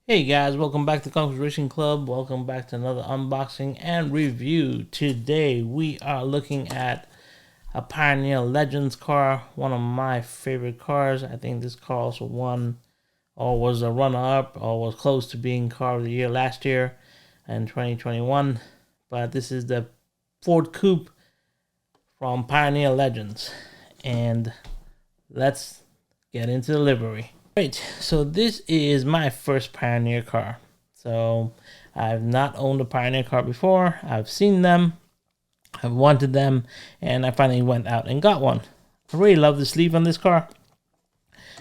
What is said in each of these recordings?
Hey guys, welcome back to Conquest Racing Club. Welcome back to another unboxing and review. Today we are looking at a Pioneer Legends car, one of my favorite cars. I think this car also won or was a runner-up or was close to being car of the year last year in 2021. But this is the Ford Coupe from Pioneer Legends. And let's get into the livery. Right, so this is my first Pioneer car. So I've not owned a Pioneer car before. I've seen them, I've wanted them, and I finally went out and got one. I really love the sleeve on this car.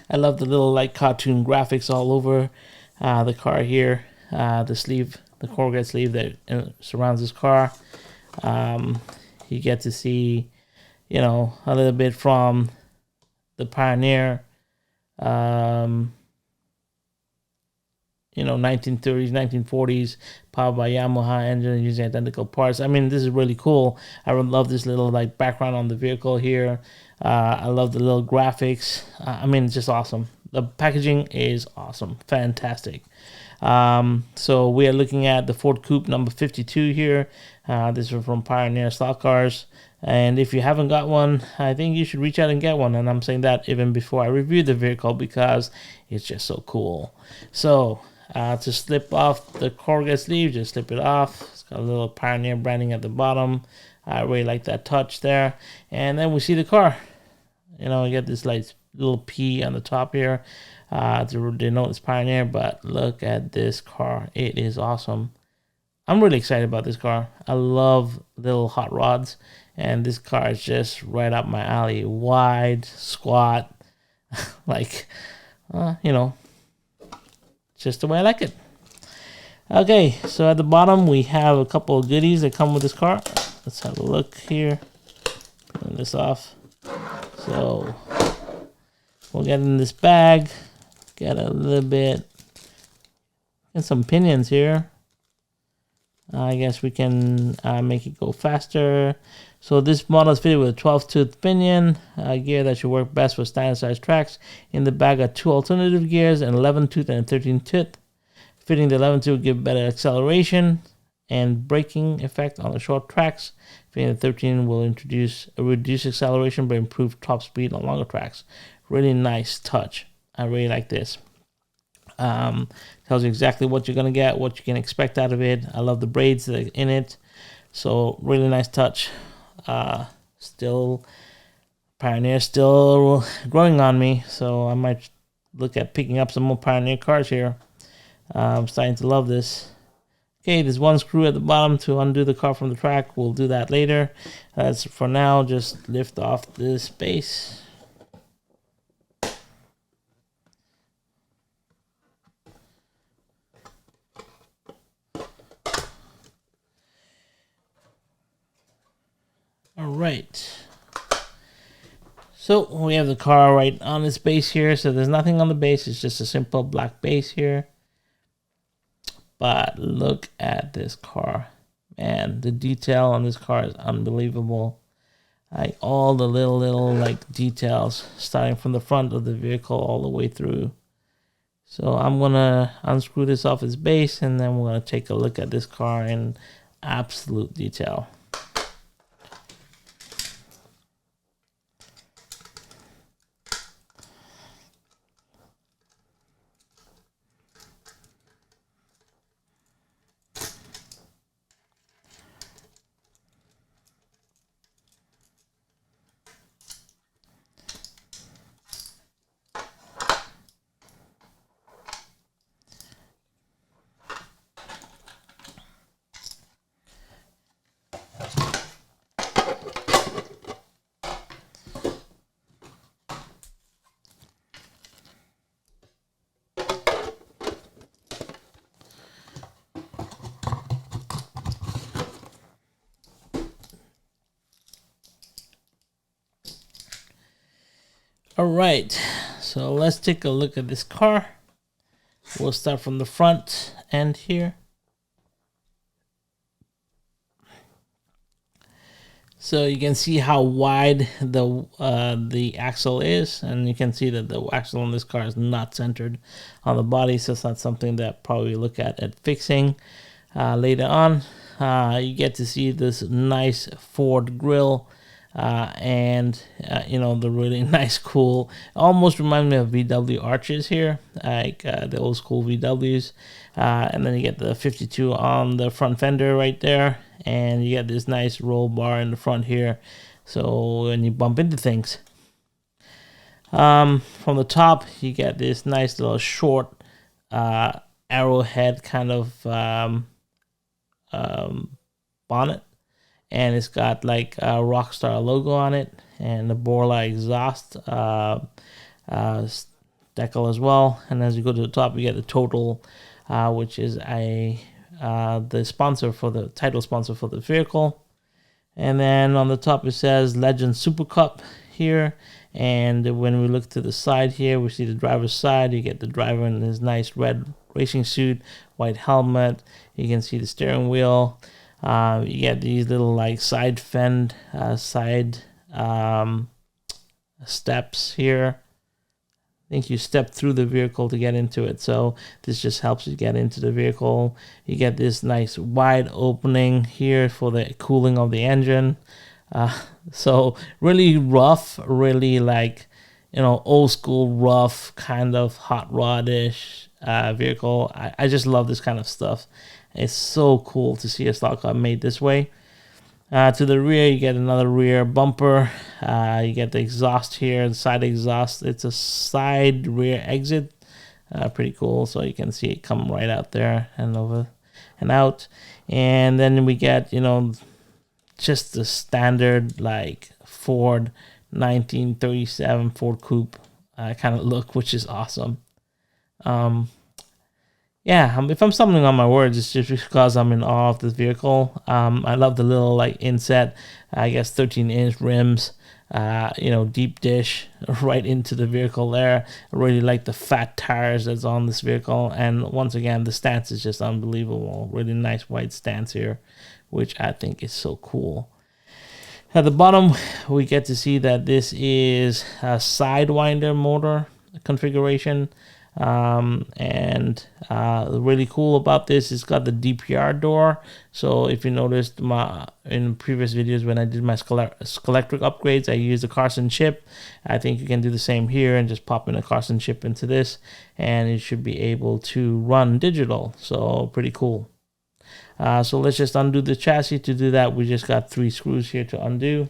I love the little like cartoon graphics all over the car here. The sleeve, the corrugate sleeve that surrounds this car. You get to see, you know, a little bit from the Pioneer. 1930s, 1940s, powered by Yamaha engine using identical parts. I mean, this is really cool. I love this little like background on the vehicle here. I love the little graphics. I mean, it's just awesome. The packaging is awesome, fantastic. So we are looking at the Ford Coupe number 52 here. This is from Pioneer SLOTCARs. And if you haven't got one, I think you should reach out and get one. And I'm saying that even before I review the vehicle because it's just so cool. So to slip off the corrugate sleeve, just slip it off. It's got a little Pioneer branding at the bottom. I really like that touch there. And then we see the car. You know, you get this like little P on the top here to denote it's Pioneer. But look at this car. It is awesome. I'm really excited about this car. I love little hot rods. And this car is just right up my alley. Wide, squat, like, just the way I like it. Okay, so at the bottom we have a couple of goodies that come with this car. Let's have a look here. Turn this off. So we'll get in this bag. Get a little bit and some pinions here. I guess we can make it go faster. So this model is fitted with a 12-tooth pinion, gear that should work best for standard size tracks. In the bag are 2 alternative gears, an 11-tooth and a 13-tooth. Fitting the 11-tooth will give better acceleration and braking effect on the short tracks. Fitting the 13 will reduce acceleration but improve top speed on longer tracks. Really nice touch. I really like this. Tells you exactly what you're going to get, what you can expect out of it. I love the braids that are in it. So really nice touch. Pioneer still growing on me, so I might look at picking up some more Pioneer cars here. I'm starting to love this. Okay, there's one screw at the bottom to undo the car from the track. We'll do that later. As for now, just lift off this base. All right. So we have the car right on its base here. So there's nothing on the base. It's just a simple black base here. But look at this car. Man, the detail on this car is unbelievable. Like all the little like details starting from the front of the vehicle all the way through. So I'm going to unscrew this off its base and then we're going to take a look at this car in absolute detail. All right, so let's take a look at this car. We'll start from the front end here. So you can see how wide the axle is, and you can see that the axle on this car is not centered on the body, so it's not something that probably look at fixing later on. You get to see this nice Ford grille, and the really nice, cool, almost remind me of VW arches here, like the old school VWs. And then you get the 52 on the front fender right there, and you get this nice roll bar in the front here, so when you bump into things. From the top, you get this nice little short arrowhead kind of bonnet, and it's got like a Rockstar logo on it, and the Borla exhaust decal as well. And as you go to the top, you get the Total, which is the sponsor for the title sponsor for the vehicle. And then on the top it says Legend Super Cup here. And when we look to the side here, we see the driver's side. You get the driver in his nice red racing suit, white helmet. You can see the steering wheel. You get these little like side fend, side steps here. I think you step through the vehicle to get into it, so this just helps you get into the vehicle. You get this nice wide opening here for the cooling of the engine. So really rough, really like, old school rough kind of hot rod-ish vehicle. I just love this kind of stuff. It's so cool to see a stock car made this way. To the rear, you get another rear bumper. You get the exhaust here, the side exhaust. It's a side rear exit. Pretty cool. So you can see it come right out there and over and out. And then we get, just the standard like Ford 1937 Ford Coupe kind of look, which is awesome. If I'm stumbling on my words, it's just because I'm in awe of this vehicle. I love the little like inset, I guess 13-inch rims, deep dish right into the vehicle there. I really like the fat tires that's on this vehicle. And once again, the stance is just unbelievable. Really nice wide stance here, which I think is so cool. At the bottom, we get to see that this is a Sidewinder motor configuration. And really cool about this, it's got the DPR door. So if you noticed in previous videos when I did my Scalextric upgrades, I used the Carson chip. I think you can do the same here and just pop in a Carson chip into this, and it should be able to run digital. So pretty cool. So let's just undo the chassis. To do that, we just got 3 screws here to undo.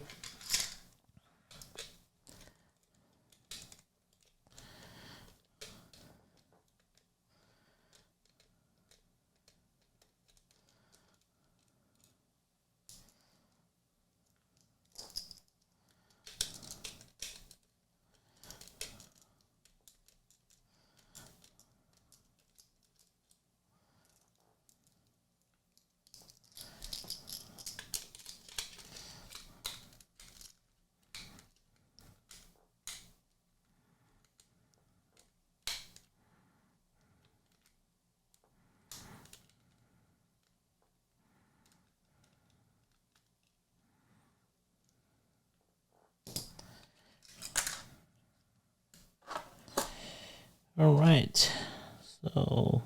All right, so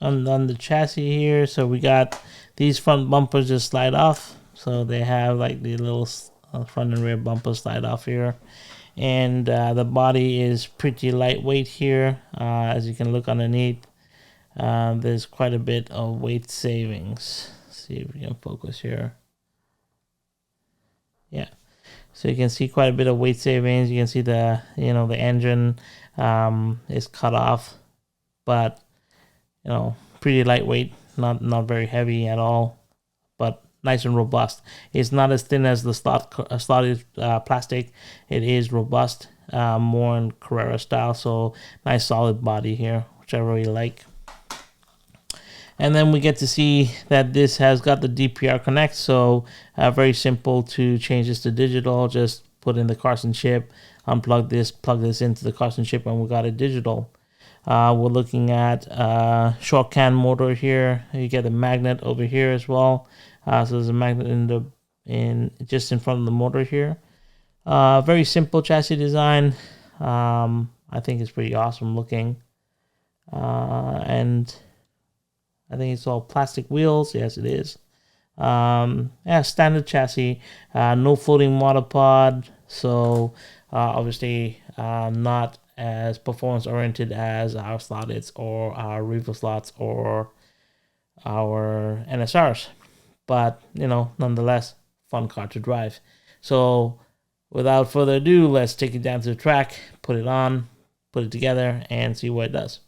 undone the chassis here. So we got these front bumpers just slide off. So they have like the little front and rear bumpers slide off here. And the body is pretty lightweight here. As you can look underneath, there's quite a bit of weight savings. Let's see if we can focus here. Yeah. So you can see quite a bit of weight savings. You can see the the engine is cut off, but pretty lightweight, not very heavy at all, but nice and robust. It's not as thin as the slotted plastic. It is robust, more in Carrera style. So nice solid body here, which I really like. And then we get to see that this has got the DPR Connect, so very simple to change this to digital. Just put in the Carson chip, unplug this, plug this into the Carson chip, and we got it digital. We're looking at short can motor here. You get a magnet over here as well. So there's a magnet in just in front of the motor here. Very simple chassis design. I think it's pretty awesome looking. And I think it's all plastic wheels. Yes, it is. Yeah, standard chassis. No floating monopod. So obviously not as performance oriented as our Slotits or our Revo slots or our NSRs. But, nonetheless, fun car to drive. So without further ado, let's take it down to the track, put it on, put it together, and see what it does.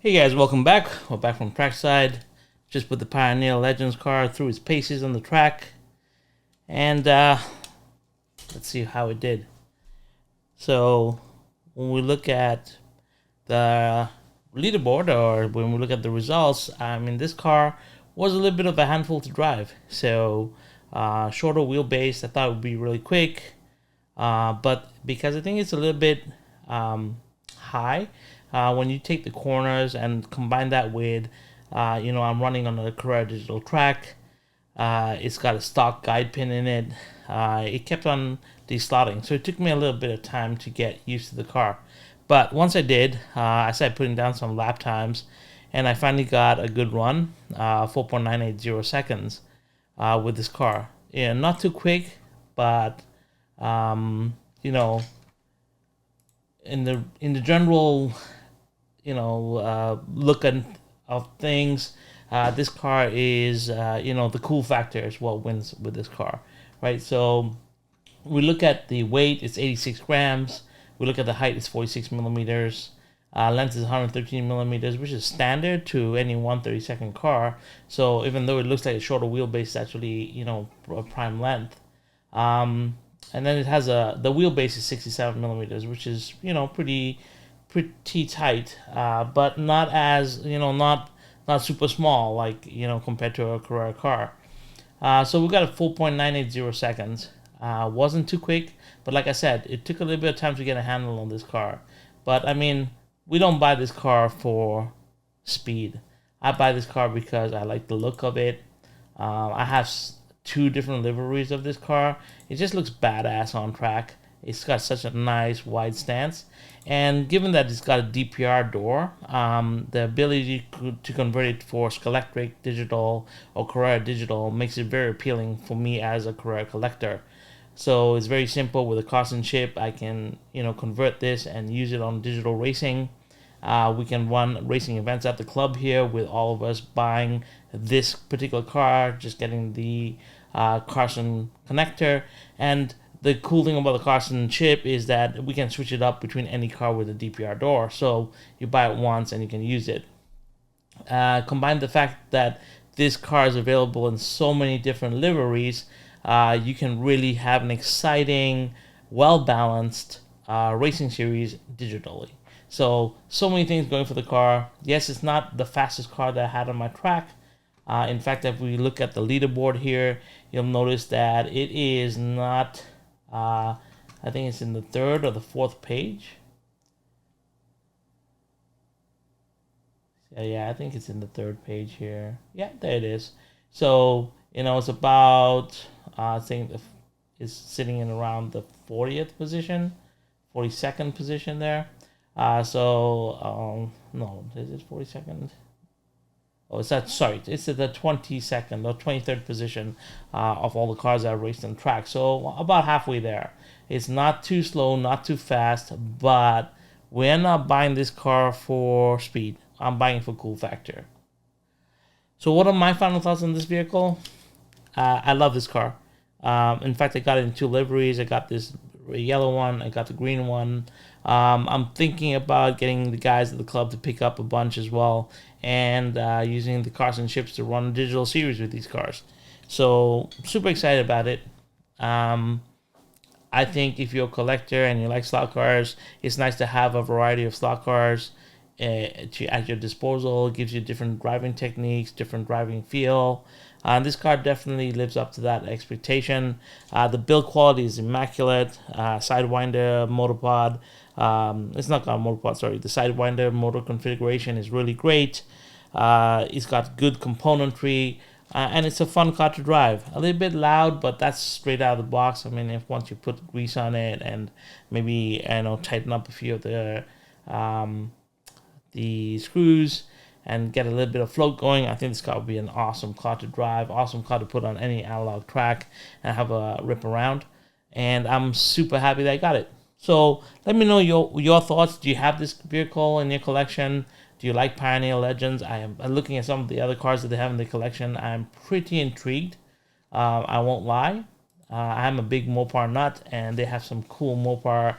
Hey guys, welcome back. We're back from trackside. Just put the Pioneer Legends car through its paces on the track. And let's see how it did. So when we look at the leaderboard, or when we look at the results, I mean, this car was a little bit of a handful to drive. So shorter wheelbase, I thought it would be really quick. But because I think it's a little bit high, when you take the corners and combine that with, I'm running on a Carrera digital track. It's got a stock guide pin in it. It kept on deslotting, so it took me a little bit of time to get used to the car. But once I did, I started putting down some lap times, and I finally got a good run, 4.980 seconds with this car. Yeah, not too quick, but in the general look of things, this car is, the cool factor is what wins with this car, right? So we look at the weight, it's 86 grams. We look at the height, it's 46 millimeters. Length is 113 millimeters, which is standard to any 132nd car. So even though it looks like a shorter wheelbase, it's actually, a prime length. And then it has the wheelbase is 67 millimeters, which is, pretty tight, but not as, not super small, like, compared to a Carrera car. So we got a 4.980 seconds. Wasn't too quick, but like I said, it took a little bit of time to get a handle on this car. But I mean, we don't buy this car for speed. I buy this car because I like the look of it. I have two different liveries of this car. It just looks badass on track. It's got such a nice wide stance. And given that it's got a DPR door, the ability to convert it for Electric Digital or Carrera Digital makes it very appealing for me as a Carrera collector. So it's very simple. With a custom chip, I can convert this and use it on digital racing. We can run racing events at the club here with all of us buying this particular car, just getting the Carson connector. And the cool thing about the Carson chip is that we can switch it up between any car with a DPR door. So you buy it once and you can use it. Combine the fact that this car is available in so many different liveries, you can really have an exciting, well-balanced racing series digitally. So many things going for the car. Yes, it's not the fastest car that I had on my track. In fact, if we look at the leaderboard here, you'll notice that it is not, I think it's in the third or the fourth page. Yeah, I think it's in the third page here. Yeah, there it is. So, it's about, I think it's sitting in around the 40th position, 42nd position there. No, is it 42nd? Oh, it's at the 22nd or 23rd position of all the cars that I raced on track. So about halfway there. It's not too slow, not too fast, but we're not buying this car for speed. I'm buying it for cool factor. So what are my final thoughts on this vehicle? I love this car. In fact, I got it in two liveries. I got this yellow one. I got the green one. I'm thinking about getting the guys at the club to pick up a bunch as well, and using the Carson chips to run a digital series with these cars. So super excited about it. I think if you're a collector and you like slot cars, it's nice to have a variety of slot cars at your disposal. It gives you different driving techniques, different driving feel. This car definitely lives up to that expectation. The build quality is immaculate. Sidewinder motor pod. It's not got a motor pod, sorry. The Sidewinder motor configuration is really great. It's got good componentry. And it's a fun car to drive. A little bit loud, but that's straight out of the box. I mean, if once you put grease on it and maybe tighten up a few of the screws and get a little bit of float going, I think this car would be an awesome car to drive, awesome car to put on any analog track and have a rip around. And I'm super happy that I got it. So let me know your thoughts. Do you have this vehicle in your collection? Do you like Pioneer Legends? I am looking at some of the other cars that they have in the collection. I'm pretty intrigued. I won't lie. I'm a big Mopar nut, and they have some cool Mopar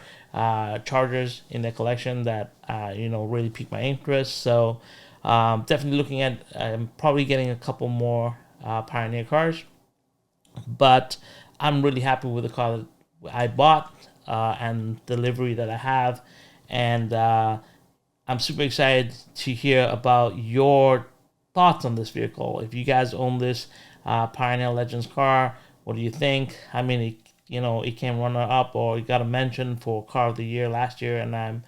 Chargers in their collection that really pique my interest. So definitely looking at. I'm probably getting a couple more Pioneer cars, but I'm really happy with the car that I bought and the livery that I have, and I'm super excited to hear about your thoughts on this vehicle. If you guys own this Pioneer Legends car, what do you think? I mean, it came runner up, or it got a mention for Car of the Year last year, and I'm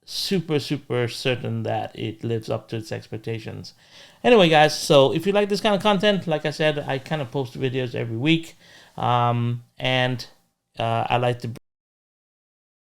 super, super certain that it lives up to its expectations. Anyway, guys, so if you like this kind of content, like I said, I kind of post videos every week, and I like to